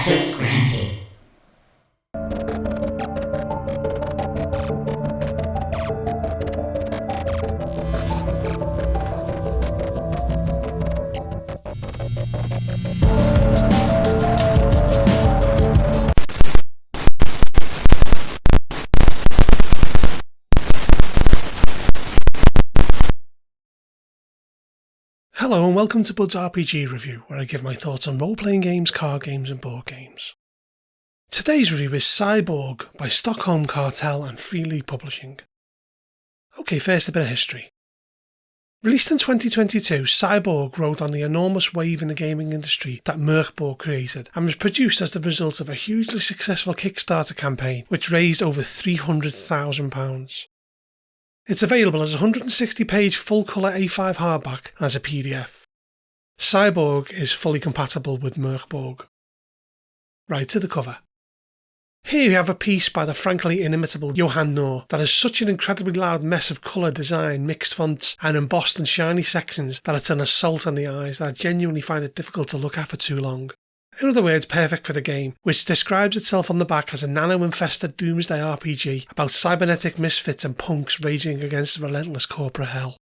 Access granted. Hello and welcome to Bud's RPG Review, where I give my thoughts on role-playing games, card games and board games. Today's review is Cyborg by Stockholm Kartell and Free League Publishing. Okay, first a bit of history. Released in 2022, Cyborg rode on the enormous wave in the gaming industry that Merkborg created and was produced as the result of a hugely successful Kickstarter campaign which raised over £300,000. It's available as a 160-page full-colour A5 hardback and as a PDF. Cyborg is fully compatible with Merkborg. Right to the cover. Here you have a piece by the frankly inimitable Johan Noor that is such an incredibly loud mess of colour, design, mixed fonts and embossed and shiny sections that it's an assault on the eyes that I genuinely find it difficult to look at for too long. In other words, perfect for the game, which describes itself on the back as a nano-infested doomsday RPG about cybernetic misfits and punks raging against the relentless corporate hell.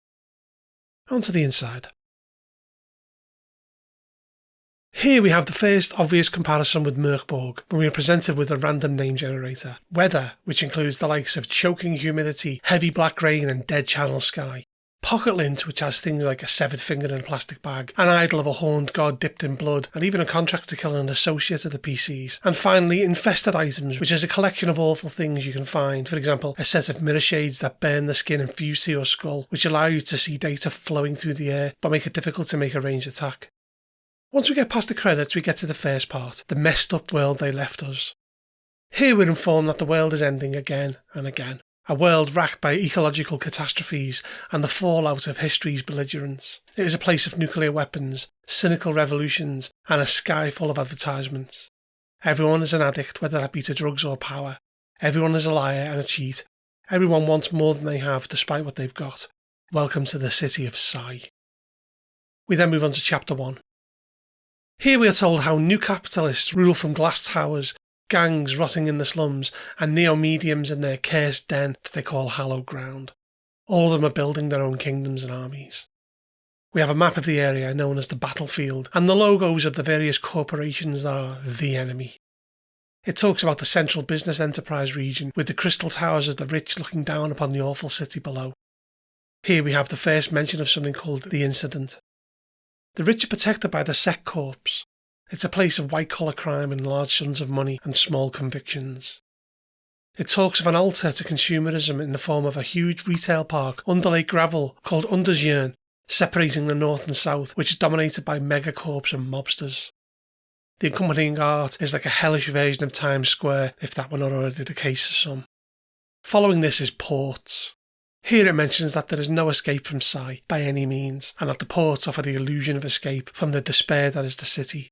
On to the inside. Here we have the first obvious comparison with Merkborg, when we are presented with a random name generator. Weather, which includes the likes of choking humidity, heavy black rain and dead channel sky. Pocket lint, which has things like a severed finger in a plastic bag, an idol of a horned god dipped in blood, and even a contract to kill an associate of the PCs. And finally, infested items, which is a collection of awful things you can find. For example, a set of mirror shades that burn the skin and fuse to your skull, which allow you to see data flowing through the air, but make it difficult to make a ranged attack. Once we get past the credits, we get to the first part, the messed up world they left us. Here we're informed that the world is ending again and again. A world racked by ecological catastrophes and the fallout of history's belligerence. It is a place of nuclear weapons, cynical revolutions, and a sky full of advertisements. Everyone is an addict, whether that be to drugs or power. Everyone is a liar and a cheat. Everyone wants more than they have, despite what they've got. Welcome to the city of Psy. We then move on to Chapter 1. Here we are told how new capitalists rule from glass towers, gangs rotting in the slums, and neo-mediums in their cursed den that they call hallowed ground. All of them are building their own kingdoms and armies. We have a map of the area known as the battlefield, and the logos of the various corporations that are the enemy. It talks about the central business enterprise region, with the crystal towers of the rich looking down upon the awful city below. Here we have the first mention of something called the Incident. The rich are protected by the Sec Corps. It's a place of white-collar crime and large sums of money and small convictions. It talks of an altar to consumerism in the form of a huge retail park under Lake Gravel called Undersjön, separating the north and south, which is dominated by megacorps and mobsters. The accompanying art is like a hellish version of Times Square, if that were not already the case for some. Following this is ports. Here it mentions that there is no escape from Psy by any means, and that the ports offer the illusion of escape from the despair that is the city.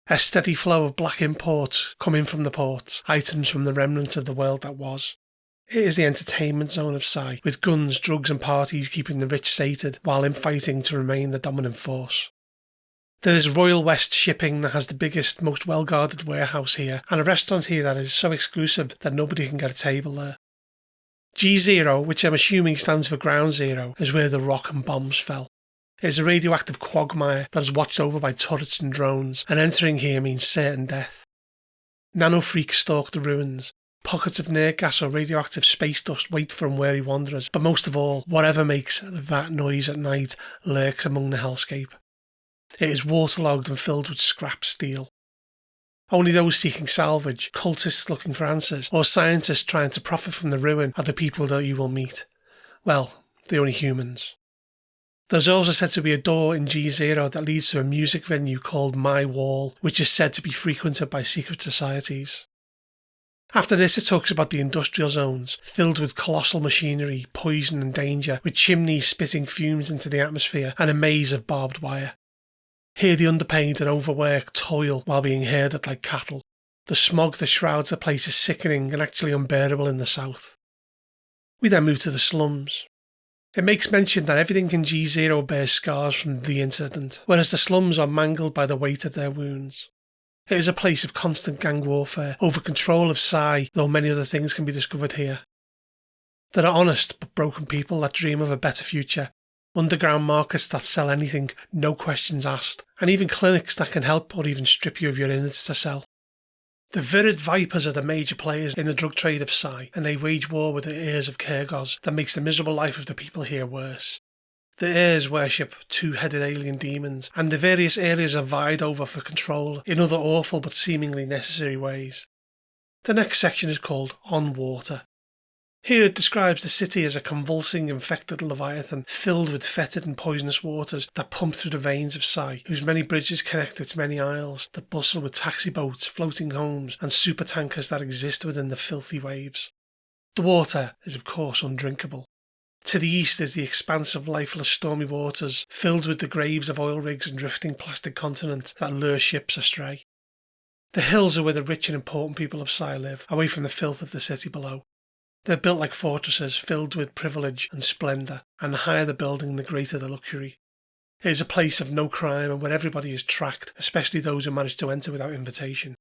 A steady flow of black imports come in from the ports, items from the remnants of the world that was. It is the entertainment zone of Psy, with guns, drugs and parties keeping the rich sated while infighting to remain the dominant force. There is Royal West Shipping that has the biggest, most well-guarded warehouse here, and a restaurant here that is so exclusive that nobody can get a table there. G0, which I'm assuming stands for Ground Zero, is where the rock and bombs fell. It is a radioactive quagmire that is watched over by turrets and drones, and entering here means certain death. Nano-freaks stalk the ruins. Pockets of nerve gas or radioactive space dust wait for unwary wanderers, but most of all, whatever makes that noise at night lurks among the hellscape. It is waterlogged and filled with scrap steel. Only those seeking salvage, cultists looking for answers, or scientists trying to profit from the ruin are the people that you will meet. Well, the only humans. There's also said to be a door in G0 that leads to a music venue called My Wall, which is said to be frequented by secret societies. After this it talks about the industrial zones, filled with colossal machinery, poison and danger, with chimneys spitting fumes into the atmosphere and a maze of barbed wire. Here the underpaid and overworked toil while being herded like cattle. The smog that shrouds the place is sickening and actually unbearable in the south. We then move to the slums. It makes mention that everything in G0 bears scars from the incident, whereas the slums are mangled by the weight of their wounds. It is a place of constant gang warfare over control of Psy, though many other things can be discovered here. There are honest but broken people that dream of a better future, underground markets that sell anything, no questions asked, and even clinics that can help or even strip you of your innards to sell. The Virid Vipers are the major players in the drug trade of Psy, and they wage war with the heirs of Kyrgos that makes the miserable life of the people here worse. The heirs worship two-headed alien demons, and the various areas are vied over for control in other awful but seemingly necessary ways. The next section is called On Water. Here it describes the city as a convulsing, infected leviathan filled with fetid and poisonous waters that pump through the veins of Psy, whose many bridges connect its many isles that bustle with taxi boats, floating homes, and supertankers that exist within the filthy waves. The water is of course undrinkable. To the east is the expanse of lifeless stormy waters, filled with the graves of oil rigs and drifting plastic continents that lure ships astray. The hills are where the rich and important people of Psy live, away from the filth of the city below. They're built like fortresses filled with privilege and splendour, and the higher the building, the greater the luxury. It is a place of no crime and where everybody is tracked, especially those who manage to enter without invitation.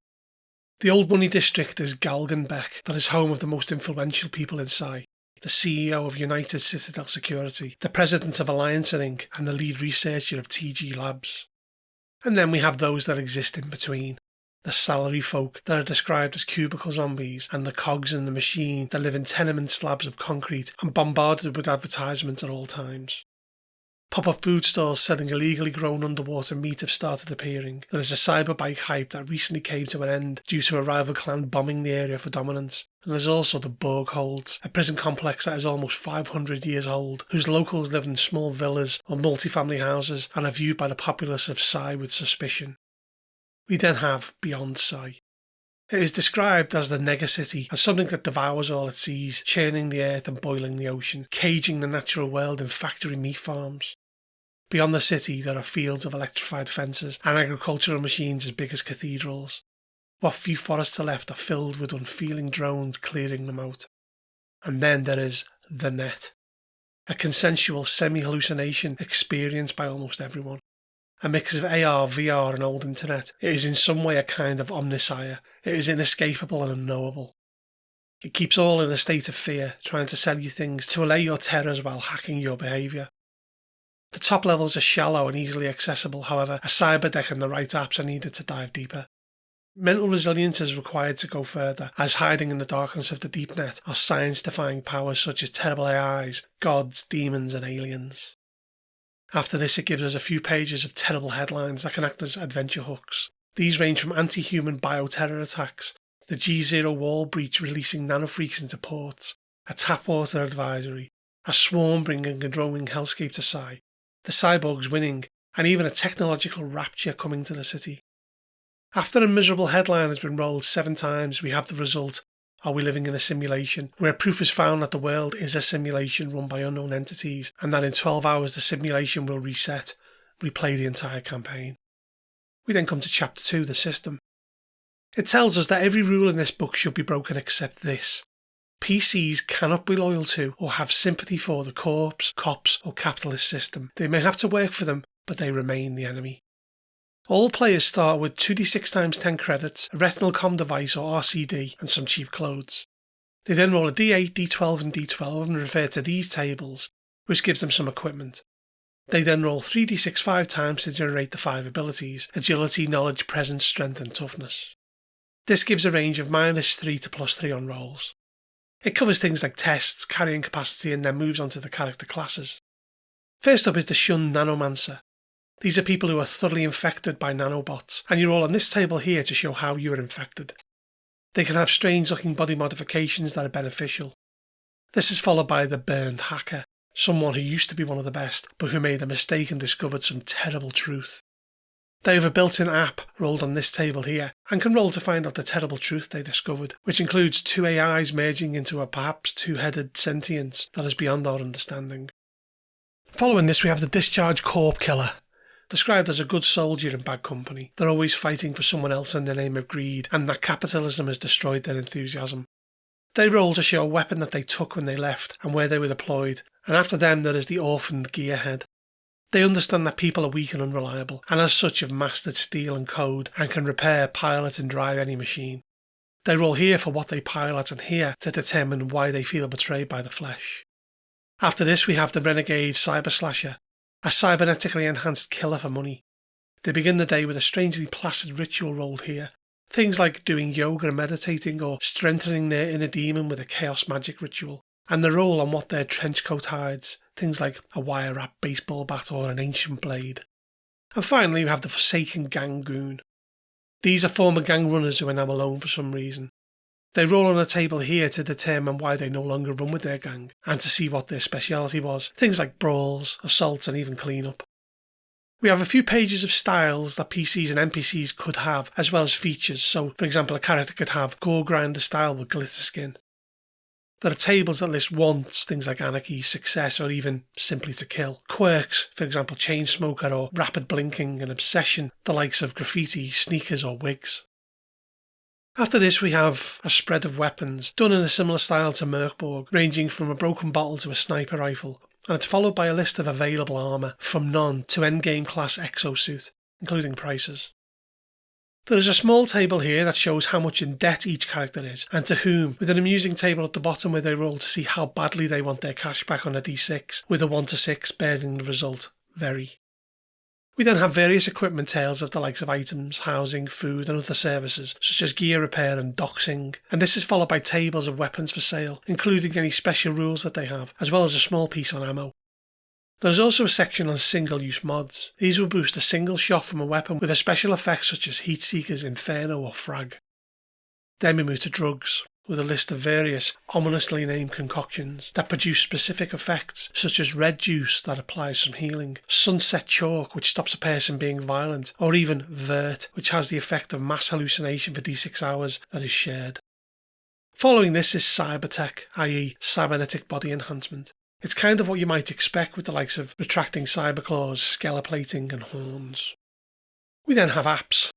The old money district is Galgenbeck, that is home of the most influential people in Psy, the CEO of United Citadel Security, the president of Alliance Inc., and the lead researcher of TG Labs. And then we have those that exist in between. The salary folk that are described as cubicle zombies, and the cogs in the machine that live in tenement slabs of concrete and bombarded with advertisements at all times. Pop-up food stores selling illegally grown underwater meat have started appearing. There is a cyberbike hype that recently came to an end due to a rival clan bombing the area for dominance. And there's also the Borg Holds, a prison complex that is almost 500 years old, whose locals live in small villas or multi-family houses and are viewed by the populace of Psy with suspicion. We then have Beyond Psy. It is described as the negacity, as something that devours all it sees, churning the earth and boiling the ocean, caging the natural world in factory meat farms. Beyond the city there are fields of electrified fences and agricultural machines as big as cathedrals. What few forests are left are filled with unfeeling drones clearing them out. And then there is the net. A consensual semi-hallucination experienced by almost everyone. A mix of AR, VR and old internet, it is in some way a kind of omniscient. It is inescapable and unknowable. It keeps all in a state of fear, trying to sell you things to allay your terrors while hacking your behaviour. The top levels are shallow and easily accessible, however, a cyberdeck and the right apps are needed to dive deeper. Mental resilience is required to go further, as hiding in the darkness of the deep net are science-defying powers such as terrible AIs, gods, demons and aliens. After this it gives us a few pages of terrible headlines that can act as adventure hooks. These range from anti-human bioterror attacks, the G0 wall breach releasing nanofreaks into ports, a tap water advisory, a swarm bringing a growing hellscape to Psy, the cyborgs winning, and even a technological rapture coming to the city. After a miserable headline has been rolled 7 times, we have the result: are we living in a simulation, where proof is found that the world is a simulation run by unknown entities, and that in 12 hours the simulation will reset, replay the entire campaign. We then come to Chapter 2, the system. It tells us that every rule in this book should be broken except this. PCs cannot be loyal to or have sympathy for the corps, cops or capitalist system. They may have to work for them, but they remain the enemy. All players start with 2d6x10 credits, a retinal comm device or RCD, and some cheap clothes. They then roll a d8, d12 and d12 and refer to these tables, which gives them some equipment. They then roll 3d6 5 times to generate the 5 abilities: agility, knowledge, presence, strength and toughness. This gives a range of -3 to +3 on rolls. It covers things like tests, carrying capacity, and then moves on to the character classes. First up is the Shunned Nanomancer. These are people who are thoroughly infected by nanobots, and you're all on this table here to show how you are infected. They can have strange looking body modifications that are beneficial. This is followed by the Burned Hacker, someone who used to be one of the best, but who made a mistake and discovered some terrible truth. They have a built-in app rolled on this table here, and can roll to find out the terrible truth they discovered, which includes 2 AIs merging into a perhaps 2-headed sentience that is beyond our understanding. Following this we have the Discharge Corp Killer. Described as a good soldier in bad company, they're always fighting for someone else in the name of greed, and that capitalism has destroyed their enthusiasm. They roll to show a weapon that they took when they left and where they were deployed, and after them there is the Orphaned Gearhead. They understand that people are weak and unreliable, and as such have mastered steel and code and can repair, pilot and drive any machine. They're all here for what they pilot and here to determine why they feel betrayed by the flesh. After this we have the renegade cyber slasher, a cybernetically enhanced killer for money. They begin the day with a strangely placid ritual rolled here. Things like doing yoga and meditating or strengthening their inner demon with a chaos magic ritual. And they roll on what their trench coat hides, things like a wire-wrapped baseball bat or an ancient blade. And finally we have the forsaken gang goon. These are former gang runners who are now alone for some reason. They roll on a table here to determine why they no longer run with their gang, and to see what their speciality was, things like brawls, assaults and even clean-up. We have a few pages of styles that PCs and NPCs could have, as well as features, so for example a character could have gore grinder style with glitter skin. There are tables that list wants, things like anarchy, success or even simply to kill. Quirks, for example chain smoker or rapid blinking, and obsession, the likes of graffiti, sneakers or wigs. After this we have a spread of weapons, done in a similar style to Merkborg, ranging from a broken bottle to a sniper rifle, and it's followed by a list of available armour, from none to endgame class exosuit, including prices. There is a small table here that shows how much in debt each character is, and to whom, with an amusing table at the bottom where they roll to see how badly they want their cash back on a d6, with a 1 to 6 bearing the result, very. We then have various equipment tales of the likes of items, housing, food and other services, such as gear repair and doxing, and this is followed by tables of weapons for sale, including any special rules that they have, as well as a small piece on ammo. There is also a section on single-use mods. These will boost a single shot from a weapon with a special effect such as Heat Seekers, Inferno or Frag. Then we move to drugs, with a list of various ominously named concoctions that produce specific effects, such as red juice that applies some healing, sunset chalk which stops a person being violent, or even vert which has the effect of mass hallucination for d6 hours that is shared. Following this is cybertech, i.e. cybernetic body enhancement. It's kind of what you might expect with the likes of retracting cyberclaws, skeleplating and horns. We then have apps.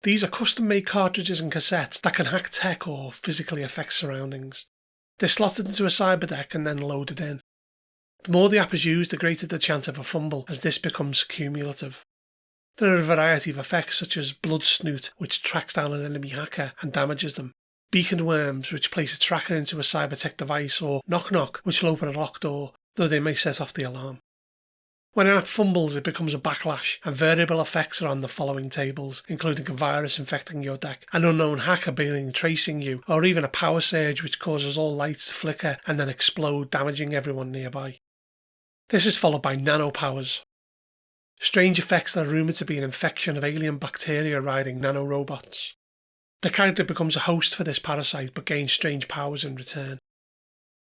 These are custom-made cartridges and cassettes that can hack tech or physically affect surroundings. They're slotted into a cyber deck and then loaded in. The more the app is used, the greater the chance of a fumble, as this becomes cumulative. There are a variety of effects such as Blood Snoot, which tracks down an enemy hacker and damages them, Beaconed Worms, which place a tracker into a cybertech device, or Knock Knock, which will open a locked door, though they may set off the alarm. When an app fumbles, it becomes a backlash, and variable effects are on the following tables, including a virus infecting your deck, an unknown hacker beginning tracing you, or even a power surge which causes all lights to flicker and then explode, damaging everyone nearby. This is followed by nanopowers. Strange effects that are rumoured to be an infection of alien bacteria riding nanorobots. The character becomes a host for this parasite but gains strange powers in return.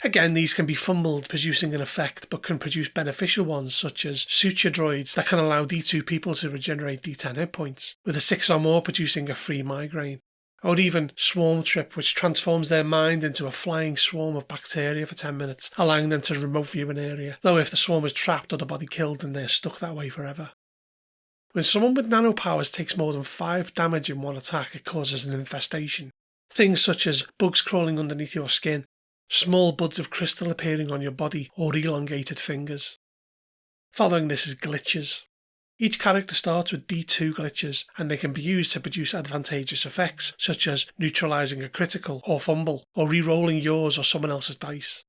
Again, these can be fumbled, producing an effect, but can produce beneficial ones such as suture droids that can allow D2 people to regenerate D10 hit points, with a 6 or more producing a free migraine. Or even Swarm Trip, which transforms their mind into a flying swarm of bacteria for 10 minutes, allowing them to remote view an area, though if the swarm is trapped or the body killed then they are stuck that way forever. When someone with nanopowers takes more than 5 damage in one attack, it causes an infestation. Things such as bugs crawling underneath your skin, small buds of crystal appearing on your body, or elongated fingers. Following this is glitches. Each character starts with D2 glitches, and they can be used to produce advantageous effects, such as neutralising a critical or fumble, or re-rolling yours or someone else's dice.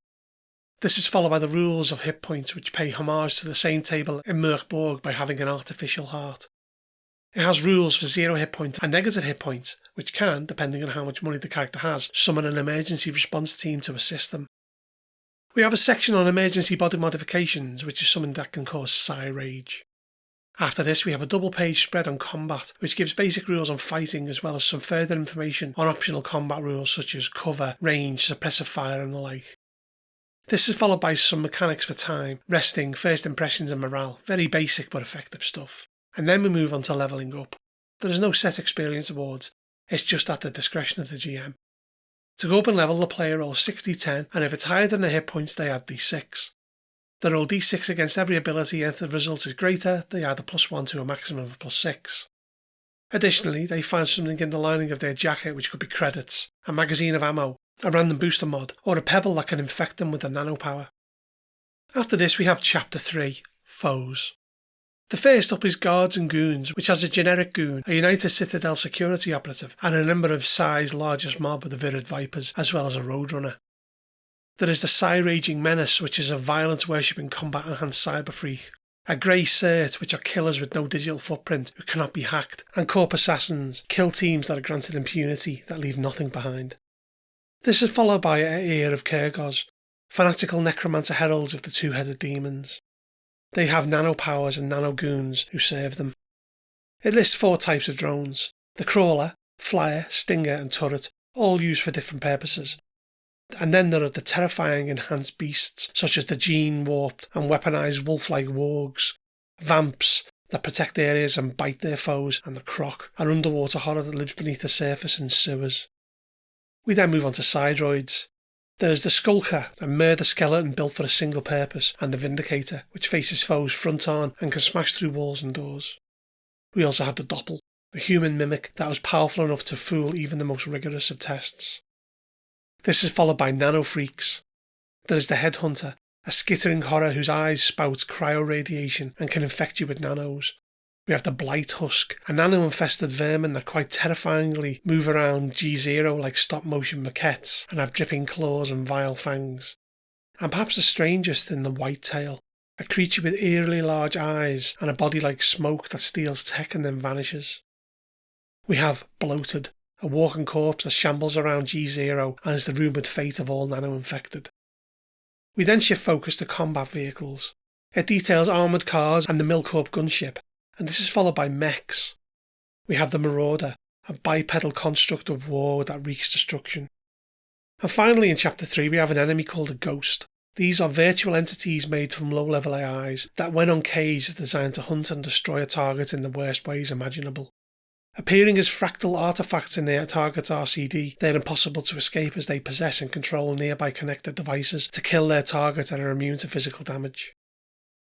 This is followed by the rules of hit points, which pay homage to the same table in Merkborg by having an artificial heart. It has rules for 0 hit points and negative hit points, which can, depending on how much money the character has, summon an emergency response team to assist them. We have a section on emergency body modifications, which is something that can cause Psy rage. After this we have a double-page spread on combat, which gives basic rules on fighting as well as some further information on optional combat rules such as cover, range, suppressive fire and the like. This is followed by some mechanics for time, resting, first impressions and morale, very basic but effective stuff. And then we move on to levelling up. There is no set experience awards, it's just at the discretion of the GM. To go up and level, the player rolls 6d10, and if it's higher than the hit points they add d6. They roll d6 against every ability, and if the result is greater they add a +1 to a maximum of +6. Additionally, they find something in the lining of their jacket which could be credits, a magazine of ammo, a random booster mod, or a pebble that can infect them with a nanopower. After this we have Chapter 3, Foes. The first up is Guards and Goons, which has a generic goon, a United Citadel security operative, and a number of Psy's largest mob of the Virid Vipers, as well as a Roadrunner. There is the Psy Raging Menace, which is a violence-worshipping combat-enhanced cyber freak, a Grey Cert, which are killers with no digital footprint who cannot be hacked, and Corp Assassins, kill teams that are granted impunity that leave nothing behind. This is followed by Ear of Kyrgos, fanatical necromancer heralds of the two-headed demons. They have nano-powers and nano-goons who serve them. It lists 4 types of drones: the Crawler, Flyer, Stinger and Turret, all used for different purposes. And then there are the terrifying enhanced beasts, such as the gene-warped and weaponized wolf-like wargs, Vamps that protect areas and bite their foes, and the Croc, an underwater horror that lives beneath the surface in sewers. We then move on to Psydroids. There is the Skulker, a murder skeleton built for a single purpose, and the Vindicator, which faces foes front on and can smash through walls and doors. We also have the Doppel, a human mimic that was powerful enough to fool even the most rigorous of tests. This is followed by Nano Freaks. There is the Headhunter, a skittering horror whose eyes spout cryo-radiation and can infect you with nanos. We have the Blight Husk, a nano-infested vermin that quite terrifyingly move around G0 like stop-motion maquettes and have dripping claws and vile fangs. And perhaps the strangest in the Whitetail, a creature with eerily large eyes and a body like smoke that steals tech and then vanishes. We have Bloated, a walking corpse that shambles around G0 and is the rumoured fate of all nano-infected. We then shift focus to combat vehicles. It details armoured cars and the Milcorp gunship, and this is followed by mechs. We have the Marauder, a bipedal construct of war that wreaks destruction. And finally in Chapter 3 we have an enemy called a Ghost. These are virtual entities made from low-level AIs that when uncaged are designed to hunt and destroy a target in the worst ways imaginable. Appearing as fractal artefacts in their target's RCD, they are impossible to escape as they possess and control nearby connected devices to kill their target and are immune to physical damage.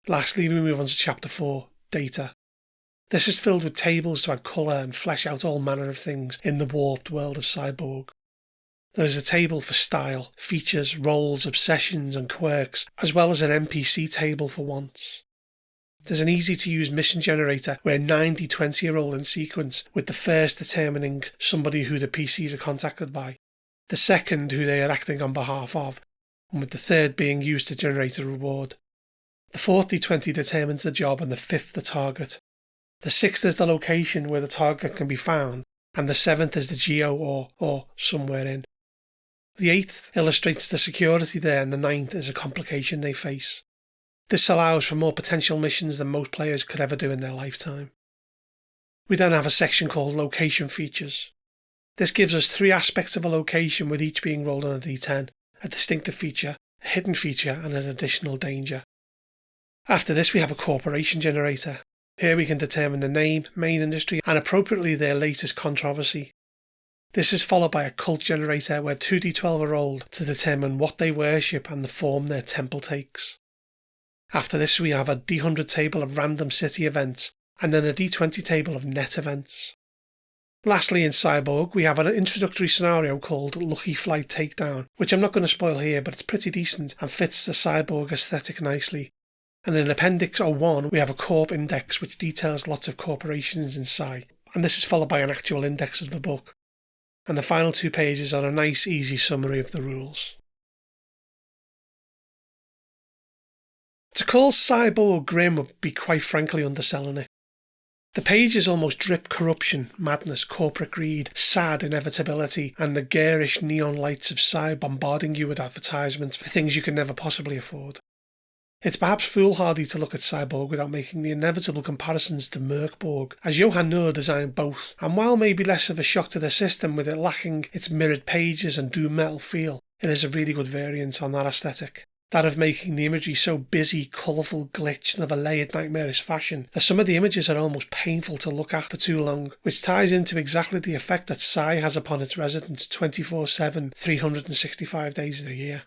Lastly, we move on to Chapter 4, Data. This is filled with tables to add colour and flesh out all manner of things in the warped world of Cyborg. There is a table for style, features, roles, obsessions and quirks, as well as an NPC table for wants. There's an easy-to-use mission generator where 90-20 are all in sequence, with the first determining somebody who the PCs are contacted by, the second who they are acting on behalf of, and with the third being used to generate a reward. The 40-20 determines the job and the fifth the target. The sixth is the location where the target can be found, and the seventh is the geo or somewhere in. The eighth illustrates the security there, and the ninth is a complication they face. This allows for more potential missions than most players could ever do in their lifetime. We then have a section called Location Features. This gives us 3 aspects of a location, with each being rolled on a d10, a distinctive feature, a hidden feature and an additional danger. After this we have a corporation generator. Here we can determine the name, main industry and appropriately their latest controversy. This is followed by a cult generator where 2d12 are rolled to determine what they worship and the form their temple takes. After this we have a d100 table of random city events and then a d20 table of net events. Lastly in Cyborg we have an introductory scenario called Lucky Flight Takedown, which I'm not going to spoil here, but it's pretty decent and fits the Cyborg aesthetic nicely. And in Appendix 01 we have a Corp index which details lots of corporations in Psy, and this is followed by an actual index of the book. And the final 2 pages are a nice easy summary of the rules. To call Cyborg grim would be quite frankly underselling it. The pages almost drip corruption, madness, corporate greed, sad inevitability, and the garish neon lights of Psy bombarding you with advertisements for things you can never possibly afford. It's perhaps foolhardy to look at Cyborg without making the inevitable comparisons to Merkborg, as Johan Noor designed both, and while maybe less of a shock to the system with it lacking its mirrored pages and doom metal feel, it is a really good variant on that aesthetic. That of making the imagery so busy, colourful, glitched and of a layered nightmarish fashion that some of the images are almost painful to look at for too long, which ties into exactly the effect that Psy has upon its residents 24/7, 365 days of the year.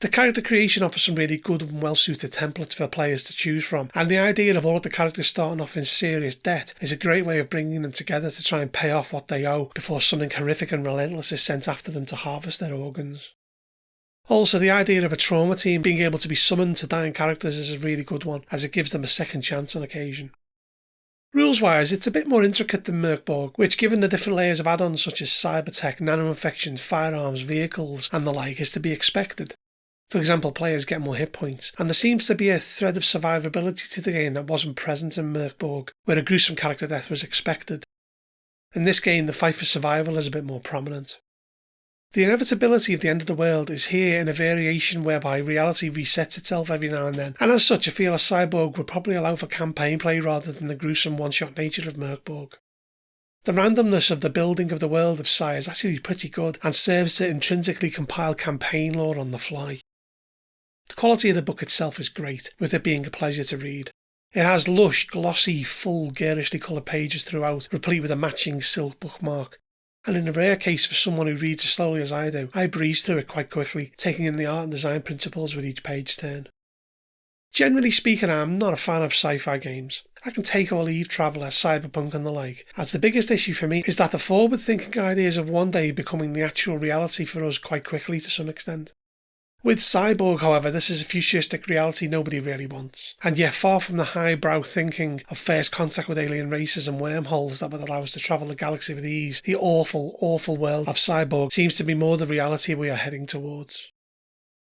The character creation offers some really good and well-suited templates for players to choose from, and the idea of all of the characters starting off in serious debt is a great way of bringing them together to try and pay off what they owe before something horrific and relentless is sent after them to harvest their organs. Also, the idea of a trauma team being able to be summoned to dying characters is a really good one, as it gives them a second chance on occasion. Rules-wise, it's a bit more intricate than Merkborg, which, given the different layers of add-ons such as cybertech, nano-infections, firearms, vehicles, and the like, is to be expected. For example, players get more hit points, and there seems to be a thread of survivability to the game that wasn't present in Merkborg, where a gruesome character death was expected. In this game, the fight for survival is a bit more prominent. The inevitability of the end of the world is here in a variation whereby reality resets itself every now and then, and as such I feel a Cyborg would probably allow for campaign play rather than the gruesome one-shot nature of Merkborg. The randomness of the building of the World of Psy is actually pretty good and serves to intrinsically compile campaign lore on the fly. The quality of the book itself is great, with it being a pleasure to read. It has lush, glossy, full, garishly coloured pages throughout, replete with a matching silk bookmark. And in a rare case for someone who reads as slowly as I do, I breeze through it quite quickly, taking in the art and design principles with each page turn. Generally speaking, I am not a fan of sci-fi games. I can take or leave Traveller, Cyberpunk and the like, as the biggest issue for me is that the forward-thinking ideas of one day becoming the actual reality for us quite quickly to some extent. With Cyborg, however, this is a futuristic reality nobody really wants, and yet far from the highbrow thinking of first contact with alien races and wormholes that would allow us to travel the galaxy with ease, the awful, awful world of Cyborg seems to be more the reality we are heading towards.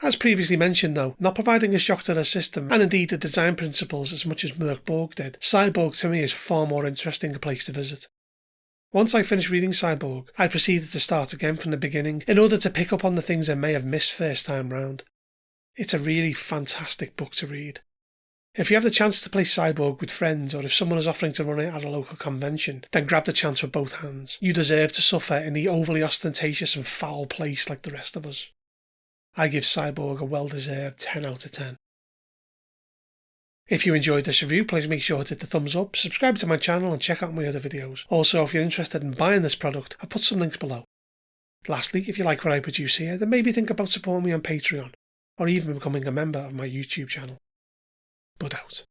As previously mentioned though, not providing a shock to the system, and indeed the design principles as much as Merkborg did, Cyborg to me is far more interesting a place to visit. Once I finished reading Cyborg, I proceeded to start again from the beginning in order to pick up on the things I may have missed first time round. It's a really fantastic book to read. If you have the chance to play Cyborg with friends, or if someone is offering to run it at a local convention, then grab the chance with both hands. You deserve to suffer in the overly ostentatious and foul place like the rest of us. I give Cyborg a well-deserved 10 out of 10. If you enjoyed this review, please make sure to hit the thumbs up, subscribe to my channel and check out my other videos. Also, if you're interested in buying this product, I'll put some links below. Lastly, if you like what I produce here, then maybe think about supporting me on Patreon, or even becoming a member of my YouTube channel. Bud out.